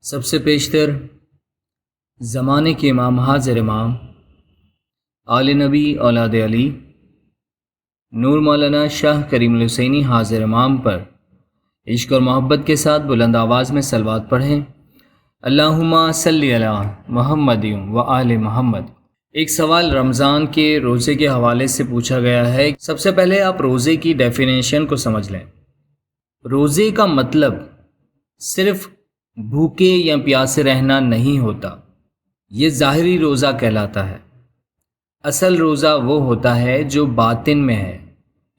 سب سے پیشتر زمانے کے امام حاضر امام آل نبی اولاد علی نور مولانا شاہ کریم الحسینی حاضر امام پر عشق اور محبت کے ساتھ بلند آواز میں صلوات پڑھیں۔ اللہم صلی علی محمد و آل محمد۔ ایک سوال رمضان کے روزے کے حوالے سے پوچھا گیا ہے۔ سب سے پہلے آپ روزے کی ڈیفینیشن کو سمجھ لیں۔ روزے کا مطلب صرف بھوکے یا پیاسے رہنا نہیں ہوتا، یہ ظاہری روزہ کہلاتا ہے۔ اصل روزہ وہ ہوتا ہے جو باطن میں ہے،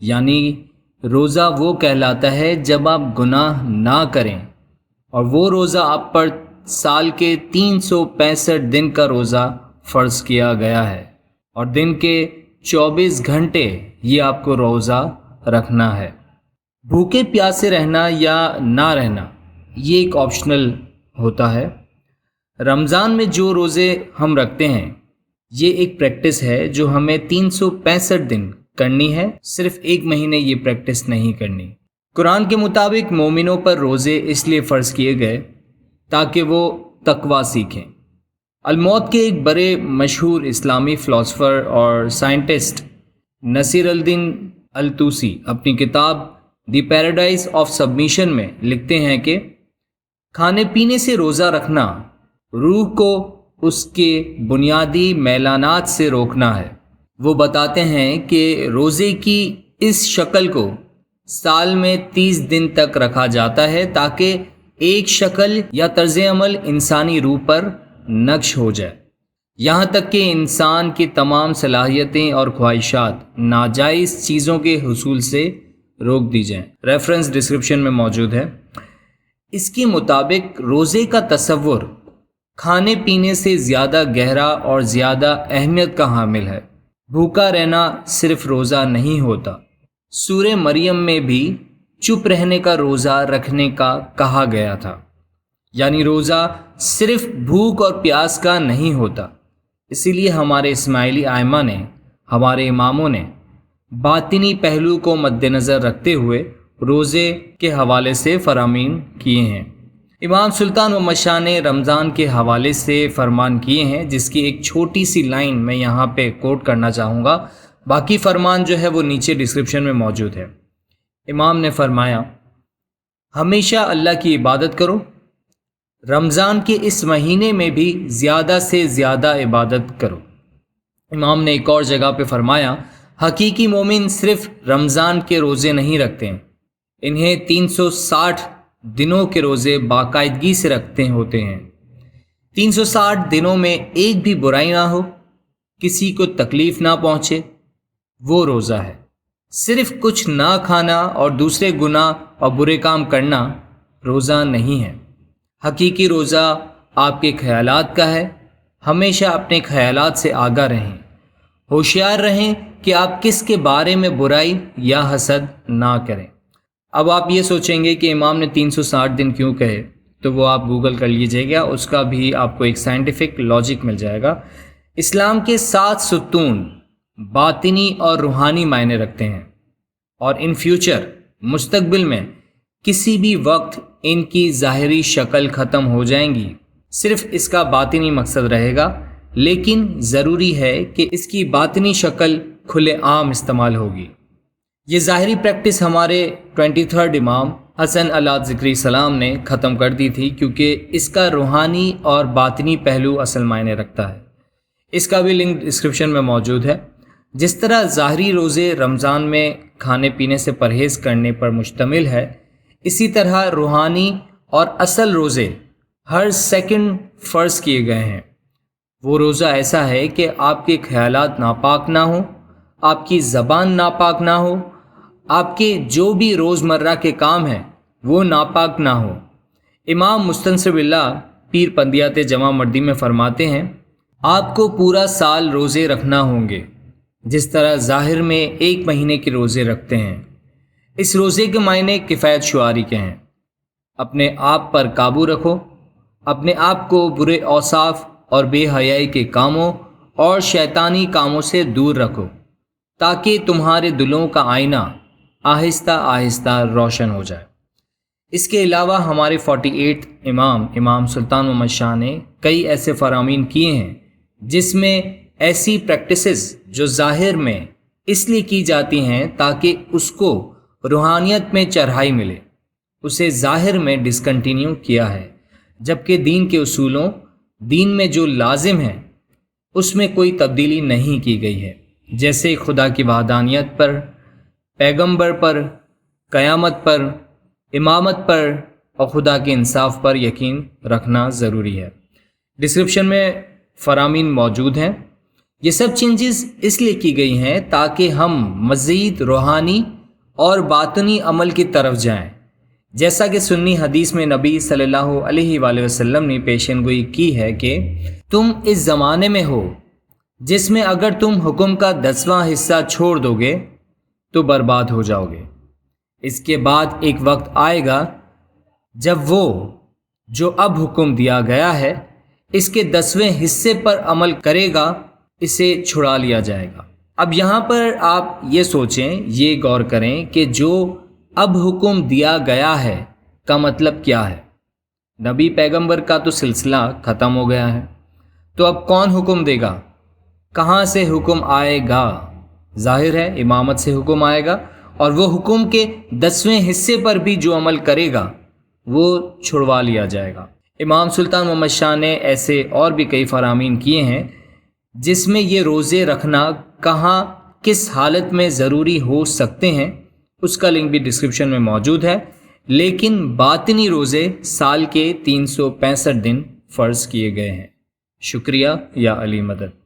یعنی روزہ وہ کہلاتا ہے جب آپ گناہ نہ کریں، اور وہ روزہ آپ پر سال کے 365 دن کا روزہ فرض کیا گیا ہے، اور دن کے 24 گھنٹے یہ آپ کو روزہ رکھنا ہے۔ بھوکے پیاسے رہنا یا نہ رہنا یہ ایک آپشنل ہوتا ہے۔ رمضان میں جو روزے ہم رکھتے ہیں یہ ایک پریکٹس ہے جو ہمیں 365 دن کرنی ہے، صرف ایک مہینے یہ پریکٹس نہیں کرنی۔ قرآن کے مطابق مومنوں پر روزے اس لیے فرض کیے گئے تاکہ وہ تقوی سیکھیں۔ الموت کے ایک بڑے مشہور اسلامی فلاسفر اور سائنٹسٹ نصیر الدین الطوسی اپنی کتاب دی پیراڈائز آف سبمیشن میں لکھتے ہیں کہ کھانے پینے سے روزہ رکھنا روح کو اس کے بنیادی میلانات سے روکنا ہے۔ وہ بتاتے ہیں کہ روزے کی اس شکل کو سال میں 30 دن تک رکھا جاتا ہے تاکہ ایک شکل یا طرز عمل انسانی روح پر نقش ہو جائے، یہاں تک کہ انسان کی تمام صلاحیتیں اور خواہشات ناجائز چیزوں کے حصول سے روک دی جائیں۔ ریفرنس ڈسکرپشن میں موجود ہے۔ اس کے مطابق روزے کا تصور کھانے پینے سے زیادہ گہرا اور زیادہ اہمیت کا حامل ہے۔ بھوکا رہنا صرف روزہ نہیں ہوتا۔ سورہ مریم میں بھی چپ رہنے کا روزہ رکھنے کا کہا گیا تھا، یعنی روزہ صرف بھوک اور پیاس کا نہیں ہوتا۔ اسی لیے ہمارے اسماعیلی ائمہ نے، ہمارے اماموں نے باطنی پہلو کو مد نظر رکھتے ہوئے روزے کے حوالے سے فرامین کیے ہیں۔ امام سلطان محمد شاہ نے رمضان کے حوالے سے فرمان کیے ہیں، جس کی ایک چھوٹی سی لائن میں یہاں پہ کوٹ کرنا چاہوں گا، باقی فرمان جو ہے وہ نیچے ڈسکرپشن میں موجود ہے۔ امام نے فرمایا، ہمیشہ اللہ کی عبادت کرو، رمضان کے اس مہینے میں بھی زیادہ سے زیادہ عبادت کرو۔ امام نے ایک اور جگہ پہ فرمایا، حقیقی مومن صرف رمضان کے روزے نہیں رکھتے ہیں، انہیں 360 دنوں کے روزے باقاعدگی سے رکھتے ہوتے ہیں۔ 360 دنوں میں ایک بھی برائی نہ ہو، کسی کو تکلیف نہ پہنچے، وہ روزہ ہے۔ صرف کچھ نہ کھانا اور دوسرے گناہ اور برے کام کرنا روزہ نہیں ہے۔ حقیقی روزہ آپ کے خیالات کا ہے۔ ہمیشہ اپنے خیالات سے آگاہ رہیں، ہوشیار رہیں کہ آپ کس کے بارے میں برائی یا حسد نہ کریں۔ اب آپ یہ سوچیں گے کہ امام نے 360 دن کیوں کہے، تو وہ آپ گوگل کر لیجئے گا، اس کا بھی آپ کو ایک سائنٹیفک لاجک مل جائے گا۔ اسلام کے 7 ستون باطنی اور روحانی معنی رکھتے ہیں، اور ان فیوچر مستقبل میں کسی بھی وقت ان کی ظاہری شکل ختم ہو جائیں گی، صرف اس کا باطنی مقصد رہے گا، لیکن ضروری ہے کہ اس کی باطنی شکل کھلے عام استعمال ہوگی۔ یہ ظاہری پریکٹس ہمارے 23rd امام حسن علیہ ذکری السلام نے ختم کر دی تھی، کیونکہ اس کا روحانی اور باطنی پہلو اصل معنی رکھتا ہے۔ اس کا بھی لنک ڈسکرپشن میں موجود ہے۔ جس طرح ظاہری روزے رمضان میں کھانے پینے سے پرہیز کرنے پر مشتمل ہے، اسی طرح روحانی اور اصل روزے ہر سیکنڈ فرض کیے گئے ہیں۔ وہ روزہ ایسا ہے کہ آپ کے خیالات ناپاک نہ ہوں، آپ کی زبان ناپاک نہ ہو، آپ کے جو بھی روزمرہ کے کام ہیں وہ ناپاک نہ ہو۔ امام مستنصر باللہ پیر پندیات جمع مردی میں فرماتے ہیں، آپ کو پورا سال روزے رکھنا ہوں گے، جس طرح ظاہر میں ایک مہینے کے روزے رکھتے ہیں۔ اس روزے کے معنی کفایت شعاری کے ہیں۔ اپنے آپ پر قابو رکھو، اپنے آپ کو برے اوصاف اور بے حیائی کے کاموں اور شیطانی کاموں سے دور رکھو، تاکہ تمہارے دلوں کا آئینہ آہستہ آہستہ روشن ہو جائے۔ اس کے علاوہ ہمارے 48 امام سلطان محمد شاہ نے کئی ایسے فرامین کیے ہیں جس میں ایسی پریکٹسز جو ظاہر میں اس لیے کی جاتی ہیں تاکہ اس کو روحانیت میں چرھائی ملے، اسے ظاہر میں ڈسکنٹینیو کیا ہے، جبکہ دین کے اصولوں، دین میں جو لازم ہے اس میں کوئی تبدیلی نہیں کی گئی ہے، جیسے خدا کی وحدانیت پر، پیغمبر پر، قیامت پر، امامت پر اور خدا کے انصاف پر یقین رکھنا ضروری ہے۔ ڈسکرپشن میں فرامین موجود ہیں۔ یہ سب چینجز اس لیے کی گئی ہیں تاکہ ہم مزید روحانی اور باطنی عمل کی طرف جائیں، جیسا کہ سنی حدیث میں نبی صلی اللہ علیہ وآلہ وسلم نے پیشن گوئی کی ہے کہ تم اس زمانے میں ہو جس میں اگر تم حکم کا 10واں حصہ چھوڑ دو گے تو برباد ہو جاؤ گے۔ اس کے بعد ایک وقت آئے گا جب وہ جو اب حکم دیا گیا ہے اس کے 10ویں حصے پر عمل کرے گا، اسے چھڑا لیا جائے گا۔ اب یہاں پر آپ یہ سوچیں، یہ غور کریں کہ جو اب حکم دیا گیا ہے کا مطلب کیا ہے؟ نبی پیغمبر کا تو سلسلہ ختم ہو گیا ہے، تو اب کون حکم دے گا؟ کہاں سے حکم آئے گا؟ ظاہر ہے امامت سے حکم آئے گا، اور وہ حکم کے 10ویں حصے پر بھی جو عمل کرے گا وہ چھڑوا لیا جائے گا۔ امام سلطان محمد شاہ نے ایسے اور بھی کئی فرامین کیے ہیں جس میں یہ روزے رکھنا کہاں کس حالت میں ضروری ہو سکتے ہیں، اس کا لنک بھی ڈسکرپشن میں موجود ہے، لیکن باطنی روزے سال کے 365 دن فرض کیے گئے ہیں۔ شکریہ، یا علی مدد۔